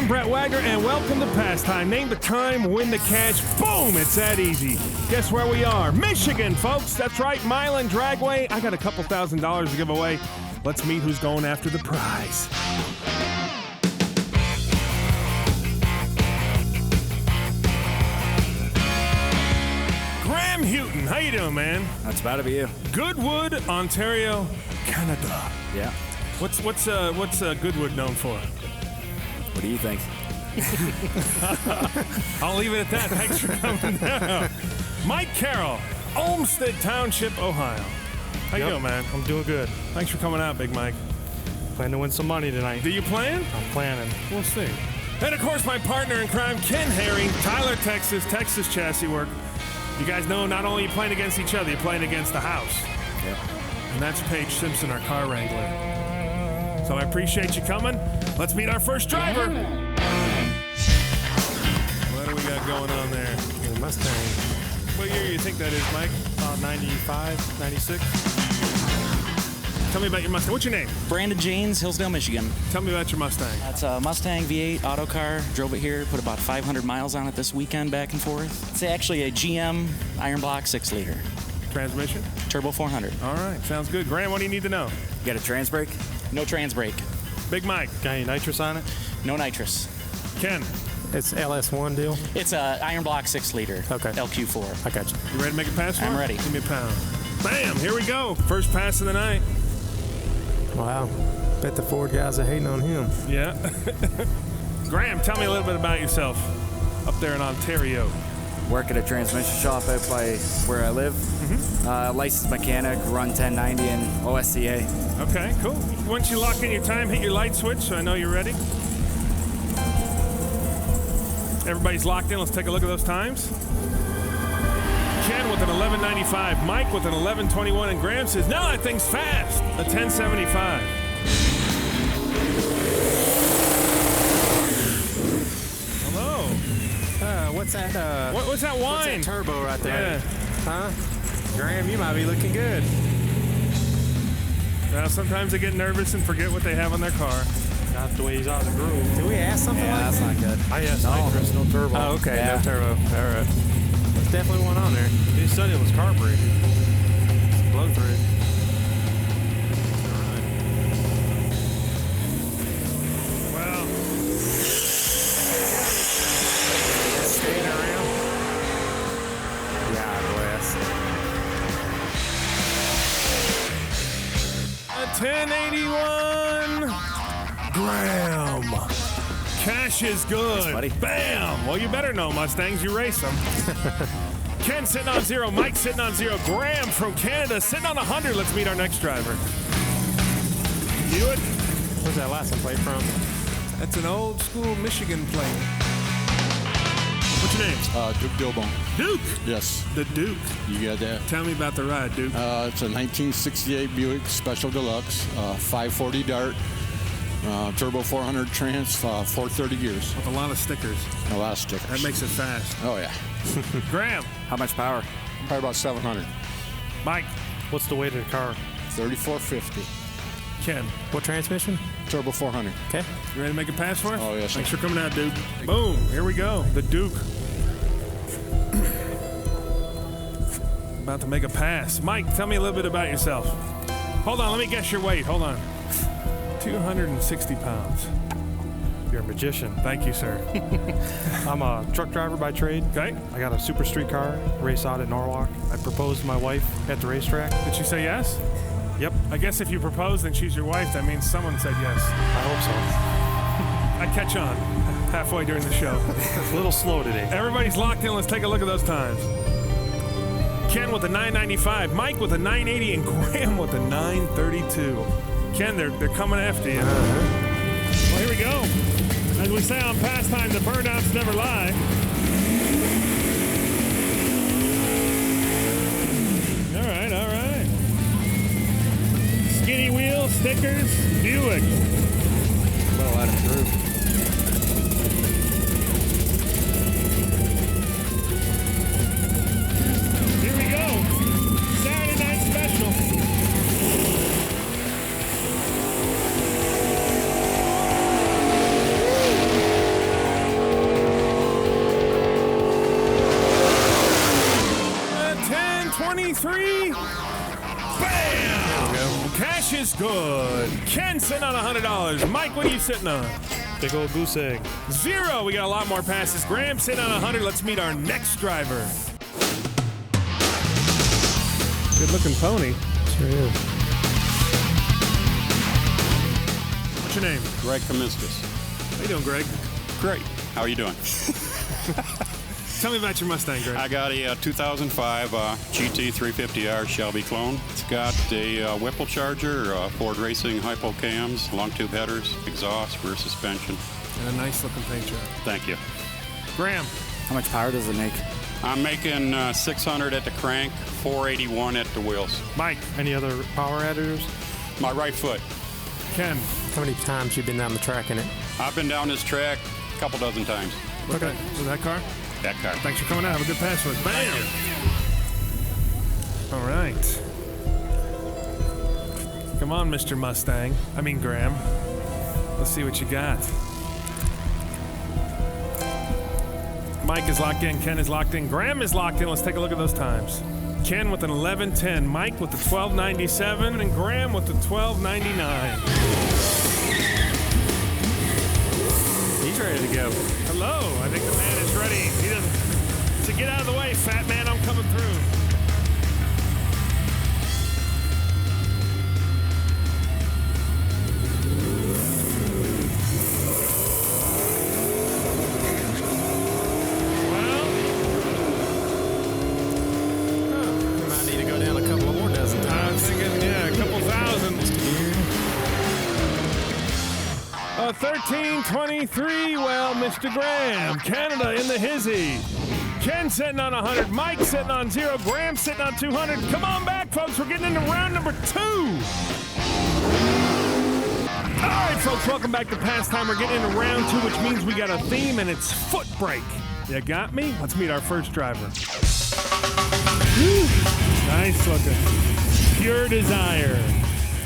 I'm Brett Wagner, and welcome to Pastime. Name the time, win the cash. Boom! It's that easy. Guess where we are? Michigan, folks. That's right, Milan Dragway. I got a couple $1,000s to give away. Let's meet who's going after the prize. Graham Houghton, how you doing, man? That's about to be you. Goodwood, Ontario, Canada. Yeah. What's Goodwood known for? What do you think? I'll leave it at that. Thanks for coming down. Mike Carroll, Olmsted Township, Ohio. How you doing, man? I'm doing good. Thanks for coming out, Big Mike. Plan to win some money tonight. Do you plan? I'm planning. We'll see. And of course, my partner in crime, Ken Herring, Tyler, Texas Chassis Work. You guys know not only are you playing against each other, you're playing against the house. Yep. And that's Paige Simpson, our car wrangler. So I appreciate you coming. Let's meet our first driver. What do we got going on there? The Mustang. What year do you think that is, Mike? About 95, 96. Tell me about your Mustang. What's your name? Brandon James, Hillsdale, Michigan. Tell me about your Mustang. That's a Mustang V8 auto car. Drove it here, put about 500 miles on it this weekend back and forth. It's actually a GM iron block 6-liter. Transmission? Turbo 400. All right, sounds good. Graham, what do you need to know? You got a trans brake? No trans brake. Big Mike. Got any nitrous on it? No nitrous. Ken. It's LS1 deal? It's a iron block 6-liter. Okay. LQ4. I got you. You ready to make a pass for it? I'm ready. Give me a pound. Bam, here we go. First pass of the night. Wow. Bet the Ford guys are hating on him. Yeah. Graham, tell me a little bit about yourself up there in Ontario. Work at a transmission shop out by where I live. Licensed mechanic, run 1090 and OSCA. Okay, cool. Once you lock in your time, hit your light switch so I know you're ready. Everybody's locked in. Let's take a look at those times. Ken with an 11:95, Mike with an 11:21, and Graham says, no, that thing's fast. A 10:75. Hello. What's that? What's that wine? What's that turbo right there? Yeah. Huh? Graham, you might be looking good. Well, sometimes they get nervous and forget what they have on their car. Not the way he's on the groove. Did we ask something like That's not good. I asked nitrous, no turbo. Oh, okay, Yeah. no turbo. All right. There's definitely one on there. He said it was carbureted. Blow through. Well, Staying around. God bless. a 1081. Graham. Cash is good. Thanks, buddy. Bam. Well, you better know Mustangs. You race them. Ken sitting on 0. Mike sitting on 0. Graham from Canada sitting on 100. Let's meet our next driver. Buick. Where's that license plate from? That's an old school Michigan plate. What's your name? Duke Dilbone. Duke. Yes, The Duke. you got that. Tell me about the ride, Duke. It's a 1968 Buick Special Deluxe, 540 Dart, turbo 400 trans, 430 gears. With a lot of stickers. A lot of stickers. That makes it fast. Oh yeah, Graham. How much power? probably about 700. Mike. What's the weight of the car? 3450. Ken. What transmission? Turbo 400. Okay. You ready to make a pass for us? Oh, yes, sir. Thanks for coming out, Duke. Boom. Here we go. The Duke. About to make a pass. Mike, tell me a little bit about yourself. Hold on. Let me guess your weight. Hold on. 260 pounds. You're a magician. Thank you, sir. I'm a truck driver by trade. Okay. I got a super street car, race out at Norwalk. I proposed to my wife at the racetrack. Did she say yes? Yep, I guess if you propose and she's your wife, that means someone said yes. I hope I catch on halfway during the show. so. It's a little slow today. Everybody's locked in. Let's take a look at those times. Ken with a 995, Mike with a 980, and Graham with a 932. Ken, they're coming after you. Well, here we go. As we say on Pastime, the burnouts never lie. All right, all right. Skinny wheel, stickers, Buick. Well, that improved. Here we go. Saturday night special. 23. Bam! Cash is good. Ken sitting on $100. Mike, what are you sitting on? Big old goose egg. 0. We got a lot more passes. Graham sitting on 100. Let's meet our next driver. Good looking pony. Sure is. What's your name? Greg Kaminskas. How you doing, Greg? Great. How are you doing? Tell me about your Mustang, Greg. I got a 2005 GT 350R Shelby clone. It's got a Whipple charger, Ford Racing hypo cams, long tube headers, exhaust, rear suspension. And a nice looking paint job. Thank you. Graham. How much power does it make? I'm making 600 at the crank, 481 at the wheels. Mike. Any other power adders? My right foot. Ken. How many times you been down the track in it? I've been down this track a couple dozen times. Okay. Was that car? That car. Thanks for coming out. Have a good password. Bam! All right. Come on, Mr. Mustang. I mean, Graham. Let's see what you got. Mike is locked in. Ken is locked in. Graham is locked in. Let's take a look at those times. Ken with an 11:10. Mike with the 12:97. And Graham with the 12:99. He's ready to go. Hello. I think the man is ready. He doesn't. So get out of the way, fat man. I'm coming through. Might need to go down a couple of more dozen I was times. thinking, yeah, a couple thousand. 13:23. Well, Mr. Graham, Canada in the hizzy. Ken sitting on 100. Mike sitting on 0. Graham sitting on 200. Come on back, folks. We're getting into round number 2. All right, folks. Welcome back to Pastime. We're getting into round 2, which means we got a theme, and it's foot brake. You got me? Let's meet our first driver. Woo. Nice looking. Pure Desire.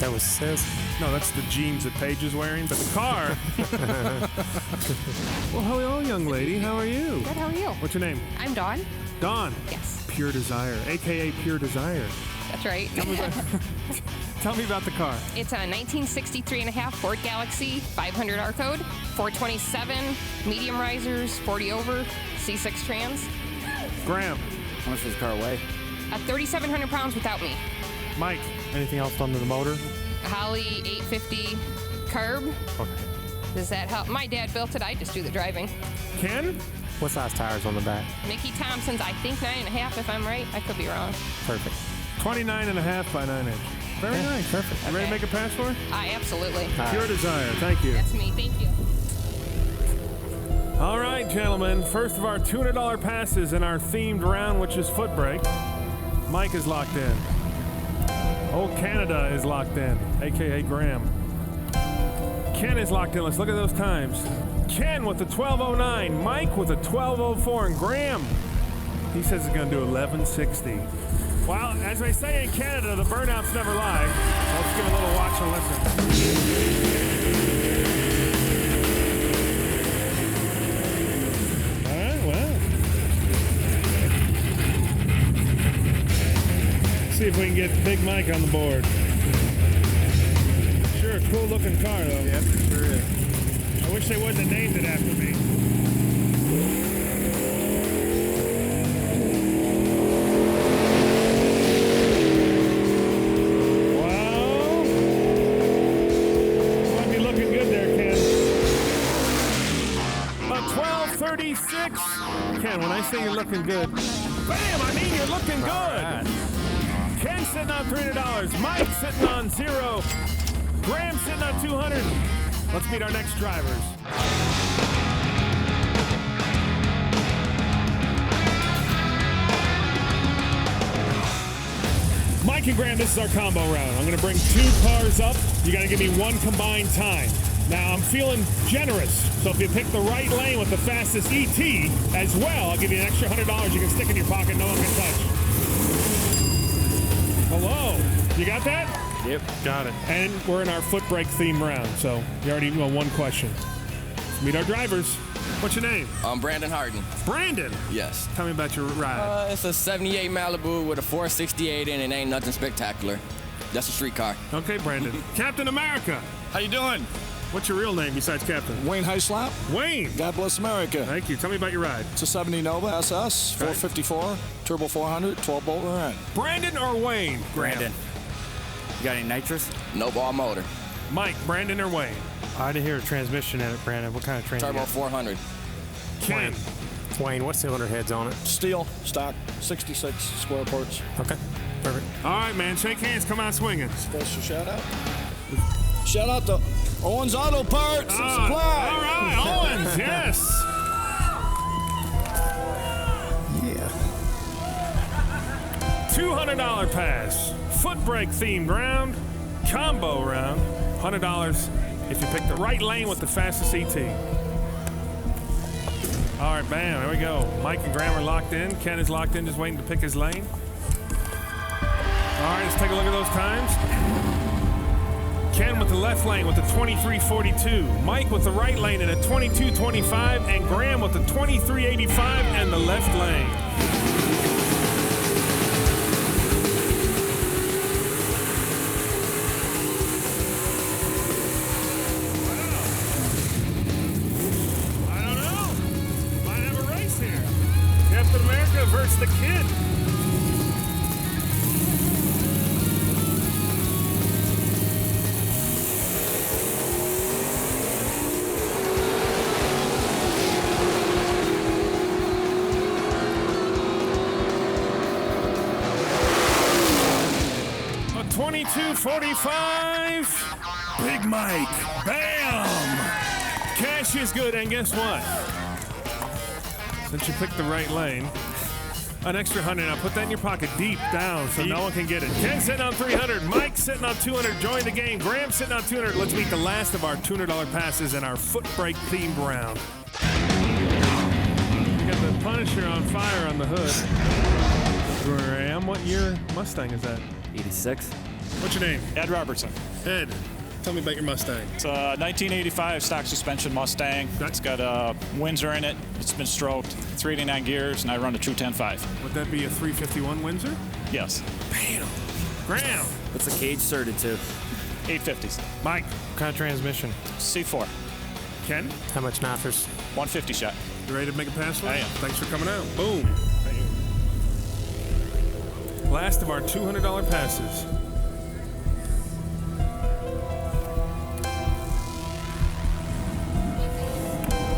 That was says. No, that's the jeans that Paige is wearing, but the car. Well, hello, young lady. How are you? Good, how are you? What's your name? I'm Dawn. Dawn. Yes, Pure Desire, a.k.a. Pure Desire. that's right. Tell me about the car. It's a 1963 and a half Ford Galaxy, 500 R code, 427, medium risers, 40 over, C6 trans. Graham. How much does the car weigh? 3,700 pounds without me. Mike. Anything else under the motor? A Holly 850 carb. Okay. Does that help? My dad built it. I just do the driving. Ken. What size tires on the back? Mickey Thompson's, I think 9.5 if I'm right. I could be wrong. Perfect. 29.5 by 9 inch. Very nice. Perfect. You ready to make a pass for it? Absolutely. Pure Desire. Thank you. That's me. Thank you. All right, gentlemen. First of our $200 passes in our themed round, which is foot brake. Mike is locked in. Old Canada is locked in, a.k.a. Graham. Ken is locked in. Let's look at those times. Ken with the 12:09. Mike with a 12:04. And Graham, he says he's going to do 11:60. Well, as they say in Canada, the burnouts never lie. Let's give a little watch and listen. All right, well. See if we can get Big Mike on the board. Sure, a cool looking car though. Yeah, sure is. I wish they wouldn't have named it after me. Wow. Might be looking good there, Ken. 12:36. Ken, when I say you're looking good, bam, I mean you're looking good. Right. Ken sitting on $300. Mike sitting on 0. Graham sitting on 200. Let's meet our next drivers. Mike and Graham, this is our combo round. I'm going to bring 2 cars up. You got to give me 1 combined time. Now, I'm feeling generous, so if you pick the right lane with the fastest ET as well, I'll give you an extra $100 you can stick in your pocket, no one can touch. Hello. You got that? Yep. Got it. And we're in our foot brake theme round, so you already know 1 question. Let's meet our drivers. What's your name? I'm Brandon Harden. Brandon? Yes. Tell me about your ride. It's a 78 Malibu with a 468 in, and ain't nothing spectacular. That's a street car. Okay, Brandon. Captain America. How you doing? What's your real name besides Captain? Wayne Heislop. Wayne. God bless America. Thank you. Tell me about your ride. It's a 70 Nova SS, 454, turbo 400, 12-bolt rear end. Brandon or Wayne? Brandon. You got any nitrous? No ball motor. Mike, Brandon or Wayne? I didn't hear a transmission in it, Brandon. What kind of transmission? Turbo 400. Ken. Wayne, what cylinder head's on it? Steel, stock, 66 square ports. Okay, perfect. All right, man. Shake hands. Come out swinging. Special shout out. Shout out to Owens Auto Parts and Supply. All right, Owens, yes. Yeah. $200 pass. Foot brake themed round. Combo round. $100 if you pick the right lane with the fastest ET. All right, bam, there we go. Mike and Graham are locked in. Ken is locked in, just waiting to pick his lane. All right, let's take a look at those times. Ken with the left lane with the 23.42. Mike with the right lane in a 22.25. And Graham with the 23.85 and the left lane. Versus the Kid. A 22.45. Big Mike. Bam! Cash is good, and guess what? Since you picked the right lane, an extra 100. Now put that in your pocket deep down so no one can get it. Ken sitting on 300. Mike sitting on 200. Join the game. Graham sitting on 200. Let's meet the last of our $200 passes in our foot brake themed round. We got the Punisher on fire on the hood. Graham, what year Mustang is that? 86. What's your name? Ed Robertson. Ed, tell me about your Mustang. It's a 1985 stock suspension Mustang. It's got a Windsor in it. It's been stroked. 389 gears, and I run a true 10.5. Would that be a 351 Windsor? Yes. Bam. Graham. What's the cage sorted to? 850s. Mike. What kind of transmission? C4. Ken. How much nitrous? 150 shot. You ready to make a pass for it? I am. Thanks for coming out. Boom. Last of our $200 passes.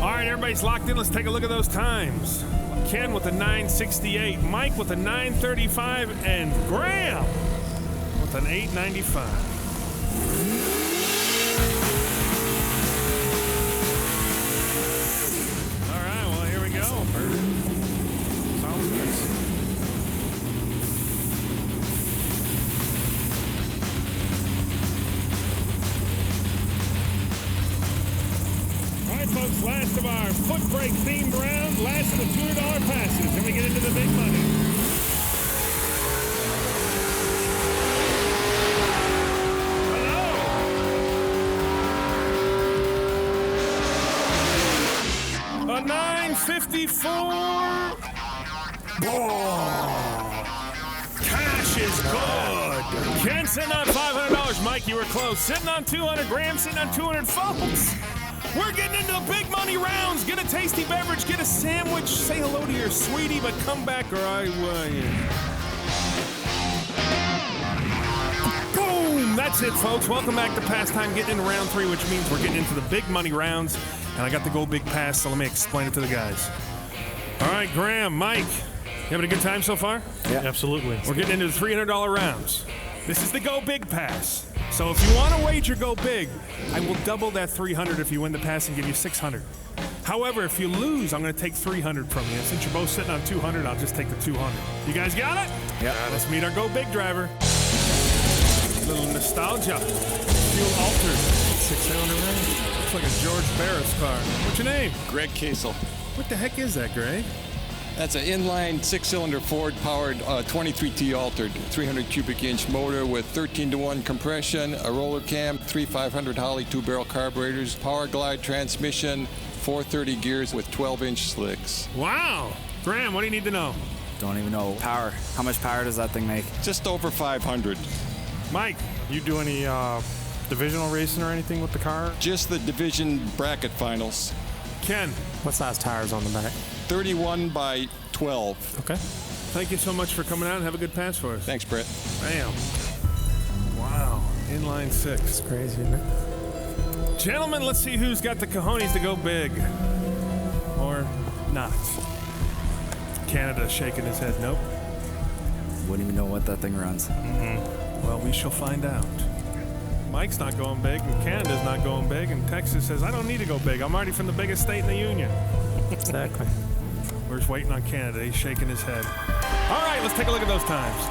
All right, everybody's locked in. Let's take a look at those times. Ken with a 968, Mike with a 935, and Graham with an 895. All right, well, here we go. Solid race. All right, folks, last of our foot brake themed round, last of the $200 passes, and we get into the big money. Hello. A 954. Cash is good. Ken sitting on $500. Mike, you were close. Sitting on 200. Graham sitting on 200. Folks, we're getting into the big money rounds. Get a tasty beverage. Get a sandwich. Say hello to your sweetie, but come back or I will. Boom! That's it, folks. Welcome back to Pastime. Getting into round 3, which means we're getting into the big money rounds. And I got the Go Big Pass, so let me explain it to the guys. All right, Graham, Mike, you having a good time so far? Yeah, absolutely. We're getting into the $300 rounds. This is the Go Big Pass. So if you want to wager Go Big, I will double that $300 if you win the pass and give you $600. However, if you lose, I'm going to take $300 from you. Since you're both sitting on $200, I'll just take the $200. You guys got it? Yeah. Let's meet our Go Big driver. A little nostalgia. Fuel altered. 6-cylinder ring. Looks like a George Barris car. What's your name? Greg Kasel. What the heck is that, Greg? That's an inline 6-cylinder Ford-powered 23T altered 300 cubic inch motor with 13-to-1 compression, a roller cam, 3 500 Holley 2-barrel carburetors, power glide transmission, 430 gears with 12-inch slicks. Wow. Graham, what do you need to know? Don't even know. Power. How much power does that thing make? Just over 500. Mike. You do any divisional racing or anything with the car? Just the division bracket finals. Ken. What size tires on the back? 31 by 12. Okay. Thank you so much for coming out and have a good pass for us. Thanks, Brett. Bam. Wow. Inline 6. It's crazy, isn't it? Gentlemen, let's see who's got the cojones to go big. Or not. Canada shaking his head. Nope. Wouldn't even know what that thing runs. Well, we shall find out. Mike's not going big, and Canada's not going big, and Texas says, I don't need to go big. I'm already from the biggest state in the union. Exactly. We're just waiting on Canada. He's shaking his head. All right, let's take a look at those times.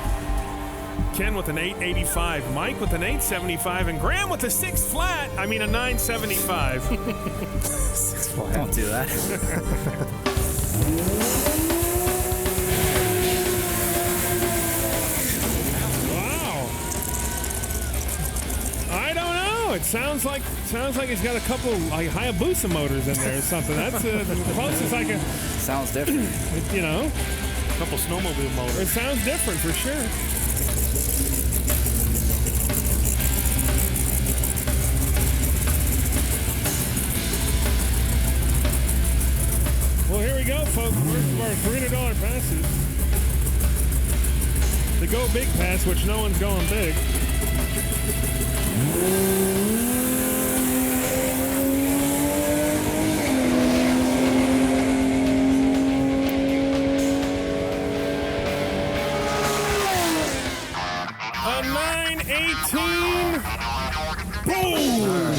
Ken with an 885, Mike with an 875, and Graham with a 6 flat. I mean a 975. 6 flat. Don't do that. Wow. I don't know. It sounds like he's got a couple like Hayabusa motors in there or something. That's the closest I can. Sounds different. You know, A couple snowmobile motors. it sounds different for sure. Well, here we go, folks. First of our $300 passes. The Go Big Pass, which no one's going big. A 918. Boom!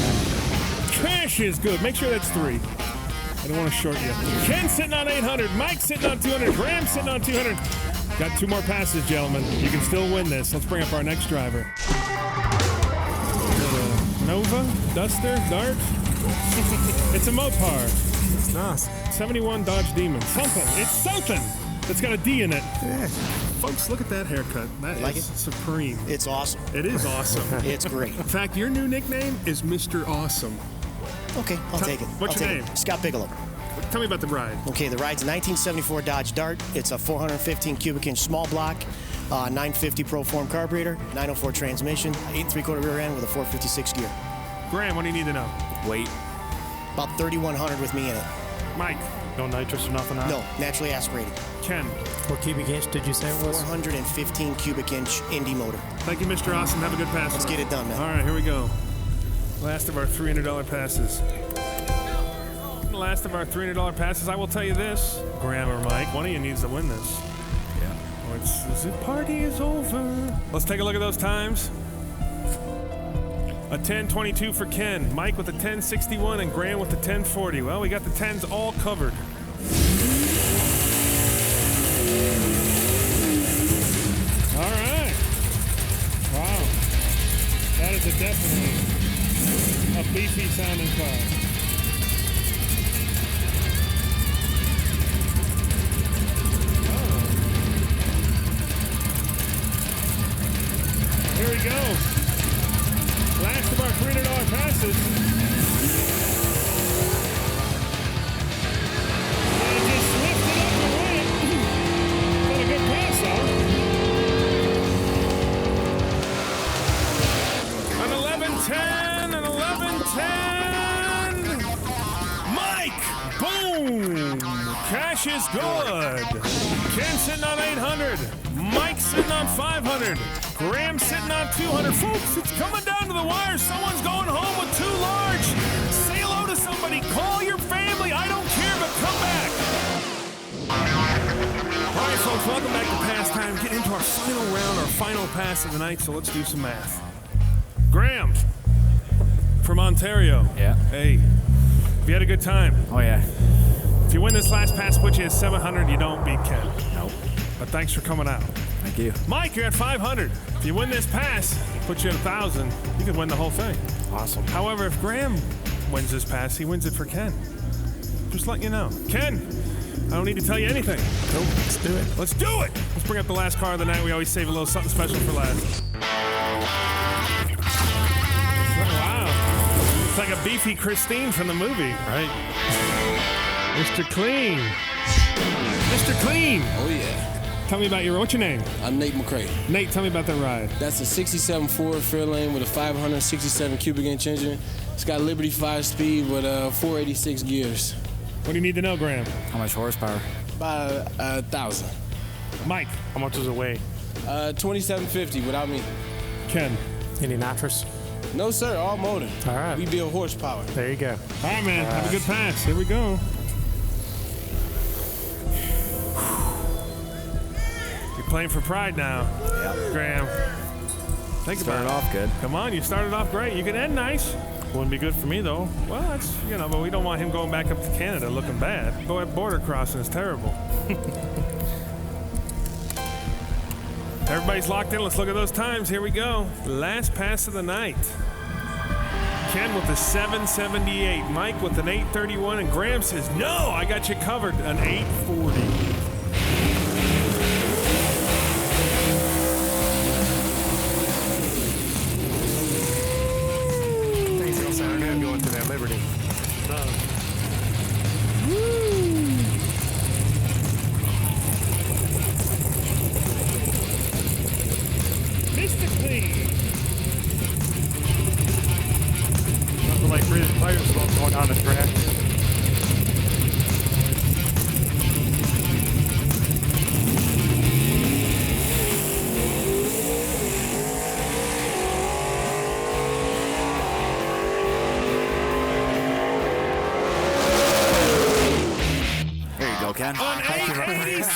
Cash is good. Make sure that's 3. I don't want to short you. Ken sitting on 800. Mike sitting on 200. Graham sitting on 200. Got 2 more passes, gentlemen. You can still win this. Let's bring up our next driver. Nova? Duster? Dart? It's a Mopar. It's nice. 71 Dodge Demon. Something. It's something that's got a D in it. Yeah. Folks, look at that haircut. That Like is it? supreme. It's awesome. It is awesome. It's great. In fact, your new nickname is Mr. Awesome. Okay, I'll take it. What's I'll your take name? it. Scott Bigelow. Tell me about the ride. Okay, the ride's a 1974 Dodge Dart. It's a 415 cubic inch small block, 950 Proform carburetor, 904 transmission, 8 3/4 rear end with a 456 gear. Graham, what do you need to know? Weight. About 3,100 with me in it. Mike. No nitrous or nothing on it? No, naturally aspirated. Ken. What cubic inch did you say it was? 415 cubic inch Indy motor. Thank you, Mr. Awesome. Have a good pass. Let's get it done, man. All right, here we go. Last of our $300 passes. Last of our $300 passes. I will tell you this, Graham or Mike, one of you needs to win this. Yeah. Or it's the party is over. Let's take a look at those times. A 10:22 for Ken, Mike with a 10:61, and Graham with the 10:40. Well, we got the 10s all covered. All right. Wow. That is a definitely a beefy sounding car. Here we go. Last of our $300 passes. And it just lifted up and went. Got a good pass, though. An 11-10, an 11-10. Mike, boom. Cash is good. Ken sitting on 800. Mike sitting on 500. Graham sitting on 200. Folks, it's coming down to the wire. Someone's going home with too large. Say hello to somebody. Call your family. I don't care, but come back. All right, folks, welcome back to Pastime. Getting into our final round, our final pass of the night, so let's do some math. Graham from Ontario. Yeah. Hey, have you had a good time? Oh, yeah. If you win this last pass, put you at 700, you don't beat Ken. Nope. But thanks for coming out. Thank you. Mike, you're at 500. If you win this pass, put you at 1,000. You could win the whole thing. Awesome. However, if Graham wins this pass, he wins it for Ken. Just letting you know. Ken, I don't need to tell you anything. Cool. Let's do it. Let's do it. Let's bring up the last car of the night. We always save a little something special for last. Wow. It's like a beefy Christine from the movie. Right. Mr. Clean. Mr. Clean. Oh, yeah. Tell me about what's your name? I'm Nate McCray. Nate, tell me about the ride. That's a 67 Ford Fairlane with a 567 cubic inch engine. It's got Liberty 5-speed with 486 gears. What do you need to know, Graham? How much horsepower? About 1,000. Mike. How much does it weigh? 2750 without me. Ken. Any nitrous? No, sir. All motor. All right. We build horsepower. There you go. All right, man. Have a good pass. Here we go. You're playing for pride now. Yeah. Graham. Think about it. Started off good. Come on, you started off great. You can end nice. Wouldn't be good for me, though. Well, that's, but we don't want him going back up to Canada looking bad. Go at border crossing is terrible. Everybody's locked in. Let's look at those times. Here we go. Last pass of the night. Ken with the 778. Mike with an 831. And Graham says, no, I got you covered. An 840. I'm going to that Liberty. Mr. Clean. Nothing like real tires going on the track. Ken. An 886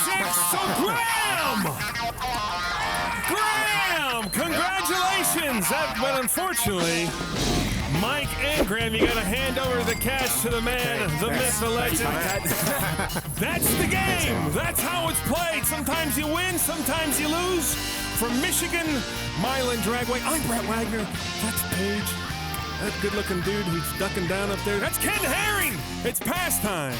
to Graham! Graham! Congratulations! But unfortunately, Mike and Graham, you got to hand over the cash to the man, the myth, the legend. That's the game. That's how it's played. Sometimes you win, sometimes you lose. From Michigan, Milan Dragway. I'm Brett Wagner. That's Paige. That good-looking dude who's ducking down up there. That's Ken Herring. It's pastime.